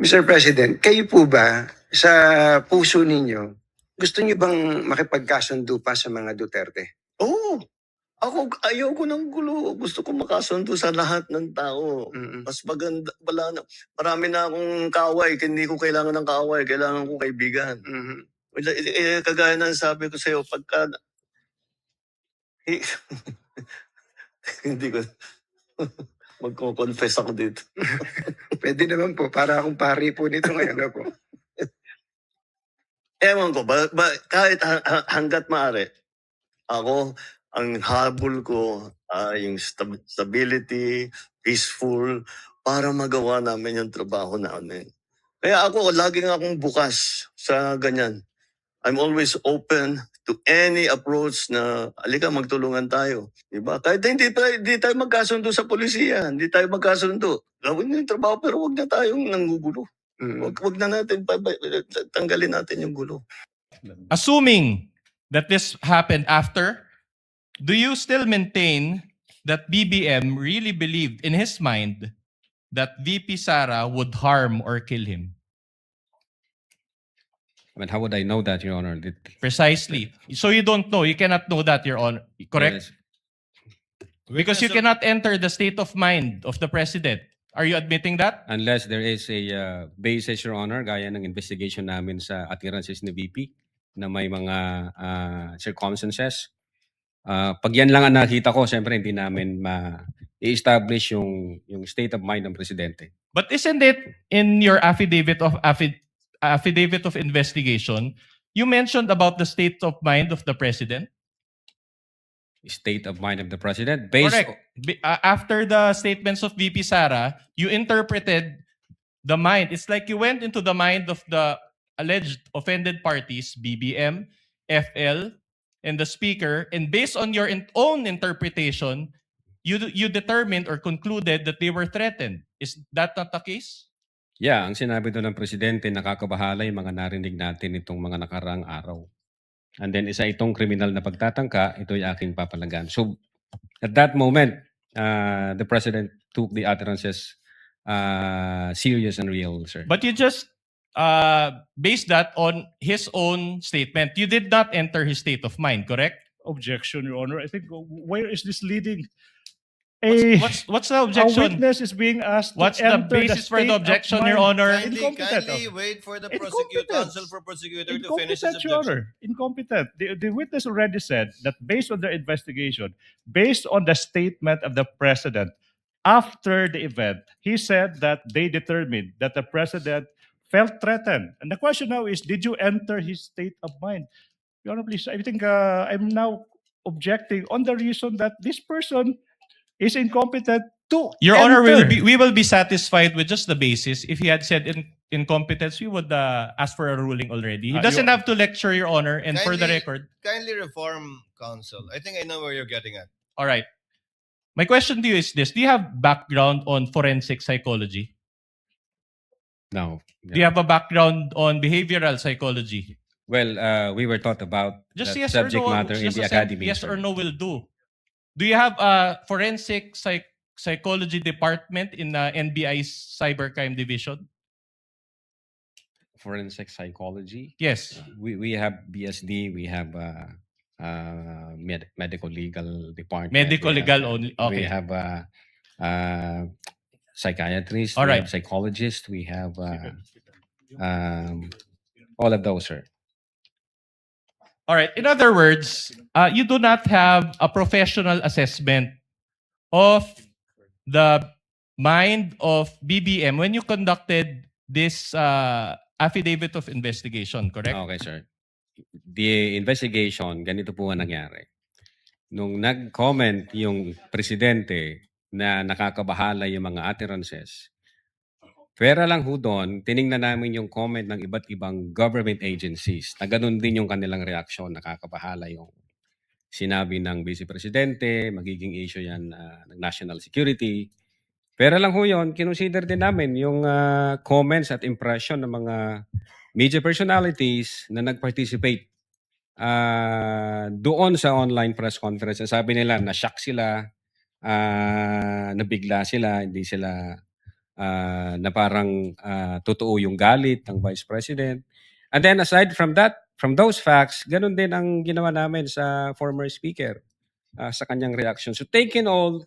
Mr. President, kayo po ba sa puso ninyo, gusto niyo bang makipagkasundo pa sa mga Duterte? Oo. Ayoko ng gulo. Gusto ko makasundo sa lahat ng tao. Mas maganda, marami na akong kaaway. Hindi ko kailangan ng kaaway. Kailangan ko kaibigan. Kagaya ng sabi ko sa'yo, pagka... Hindi ko... Magko-confess ako dito. Pwede naman po, para akong pari po nito ngayon na po. Ewan ko, kahit hanggat maaari, ako, ang habol ko ay yung stability, peaceful, para magawa namin yung trabaho namin. Kaya ako, laging akong bukas sa ganyan. I'm always open to any approach na, alika, magtulungan tayo. Diba? Kahit hindi tayo magkasundo sa polisiya, hindi tayo magkasundo. Gawin nyo yung trabaho, pero wag na tayong nanggugulo. Wag na natin, tanggalin natin yung gulo. Assuming that this happened after, do you still maintain that BBM really believed in his mind that VP Sara would harm or kill him? I mean, how would I know that, Your Honor? Precisely. So you don't know. You cannot know that, Your Honor. Correct? Yes. Because you cannot enter the state of mind of the president. Are you admitting that? Unless there is a basis, Your Honor, gaya ng investigation namin sa attirances ni VP na may mga circumstances. Pag yan lang ang nakita ko, siyempre hindi namin ma-establish yung state of mind ng presidente. But isn't it in your affidavit of investigation, you mentioned about the state of mind of the president? State of mind of the president? Based Correct. After the statements of VP Sara, you interpreted the mind. It's like you went into the mind of the alleged offended parties, BBM, FL, and the speaker, and based on your own interpretation, you determined or concluded that they were threatened. Is that not the case? Yeah, ang sinabi doon ng presidente, nakakabahala yung mga narinig natin itong mga nakaraang araw. And then isa itong kriminal na pagtatangka, ito'y aking papalagan. So at that moment, the president took the utterances serious and real, sir. But you just based that on his own statement. You did not enter his state of mind, correct? Objection, Your Honor. I think, where is this leading? What's the A objection? witness is being asked What's to the enter basis for state the of objection, mind. Your Honor? Incompetent. Kindly wait for the Incompetence. counsel for prosecutor to finish his Incompetent, Your objection. Honor. Incompetent. The witness already said that based on their investigation, based on the statement of the president after the event, he said that they determined that the president felt threatened. And the question now is, did you enter his state of mind? Your Honor, please, I think I'm now objecting on the reason that this person is incompetent to Your Honor, enter. we will be satisfied with just the basis. If he had said incompetence, we would ask for a ruling already. He doesn't have to lecture, Your Honor. And for the record, Kindly reform counsel. I think I know where you're getting at. all right. My question to you is this: do you have background on forensic psychology? No. Do you have a background on behavioral psychology? Well, we were taught about Just that yes or subject no. matter in Just the a academy. yes sir. or no will do. Do you have a forensic psychology department in NBI's cybercrime division? Forensic psychology. Yes. We have BSD. We have medical legal department. Medical we legal have, only. We Okay. have psychiatrists. All we right. have psychologists. We have all of those, sir. All right. In other words, you do not have a professional assessment of the mind of BBM when you conducted this affidavit of investigation, correct? Okay, sir. The investigation, ganito po ang nangyari. Nung nag-comment yung presidente na nakakabahala yung mga utterances, pera lang ho doon, tiningnan namin yung comment ng iba't ibang government agencies na ganun din yung kanilang reaksyon, nakakabahala yung sinabi ng Vice Presidente, magiging issue yan ng national security. Pera lang ho yun, kinonsider din namin yung comments at impression ng mga media personalities na nag-participate doon sa online press conference. Sabi nila, na-shock sila, nabigla sila, hindi sila na parang totoo yung galit ng Vice President. And then aside from that, from those facts, ganun din ang ginawa namin sa former Speaker sa kanyang reaction. So taking all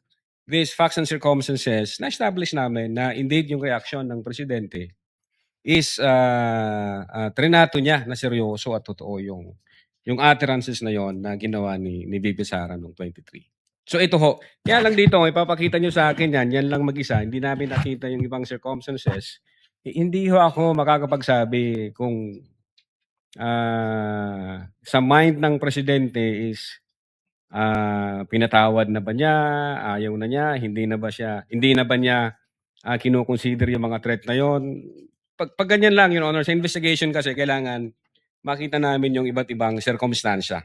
these facts and circumstances, na-establish namin na indeed yung reaction ng Presidente is trinato niya na seryoso at totoo yung utterances na yon na ginawa ni VP Sara noong 23. So ito ho, kaya lang dito, ipapakita nyo sa akin yan lang mag-isa, hindi namin nakita yung ibang circumstances. Hindi ho ako makakapagsabi kung sa mind ng Presidente is pinatawad na ba niya, ayaw na niya, hindi na ba niya kinoconsider yung mga threat na yon. Pag ganyan lang, Your Honor, sa investigation kasi kailangan makita namin yung iba't ibang sirkumstansya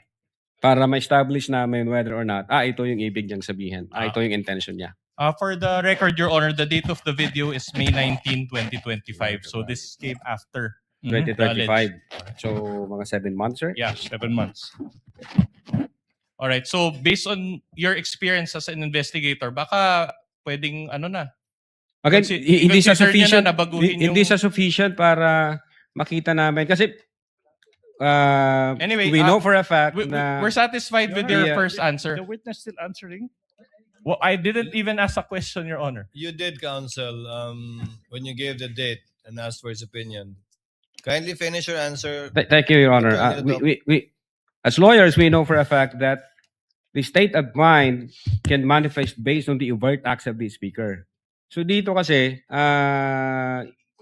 para ma-establish namin whether or not, ito yung ibig niyang sabihin, ito yung intention niya. For the record, Your Honor, the date of the video is May 19, 2025. So this came after. 2025. So, mga 7 months, sir? Yeah. 7 months. All right. So based on your experience as an investigator, baka pwedeng ano na. Again, hindi siya consider niya sufficient. na baguhin Hindi yung- siya sufficient para makita namin. Kasi, Anyway, we know for a fact we're satisfied with your Yeah. first answer. The witness still answering? Well, I didn't even ask a question, Your Honor. You did, counsel, when you gave the date and asked for his opinion. Kindly finish your answer. Thank you, Your Honor. We, as lawyers, we know for a fact that the state of mind can manifest based on the overt acts of the speaker. So dito kasi,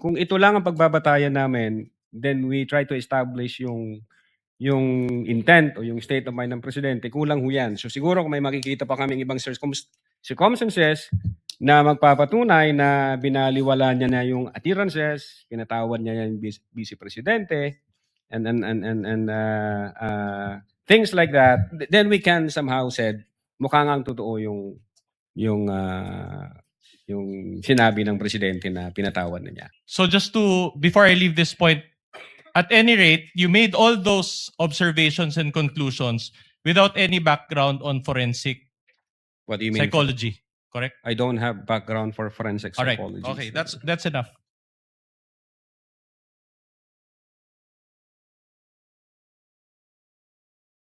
kung ito lang ang pagbabatayan namin, then we try to establish yung intent o yung state of mind ng Presidente, kulang ho yan. So siguro kung may makikita pa kaming ibang circumstances na magpapatunay na binaliwala niya na yung utterances, pinatawad niya yung Vice Presidente, and things like that, then we can somehow said, mukhang ang totoo yung sinabi ng Presidente na pinatawad na niya. So just to, before I leave this point, at any rate, you made all those observations and conclusions without any background on forensic What do you mean? psychology, correct? I don't have background for forensic All right. psychology. Okay, that's enough.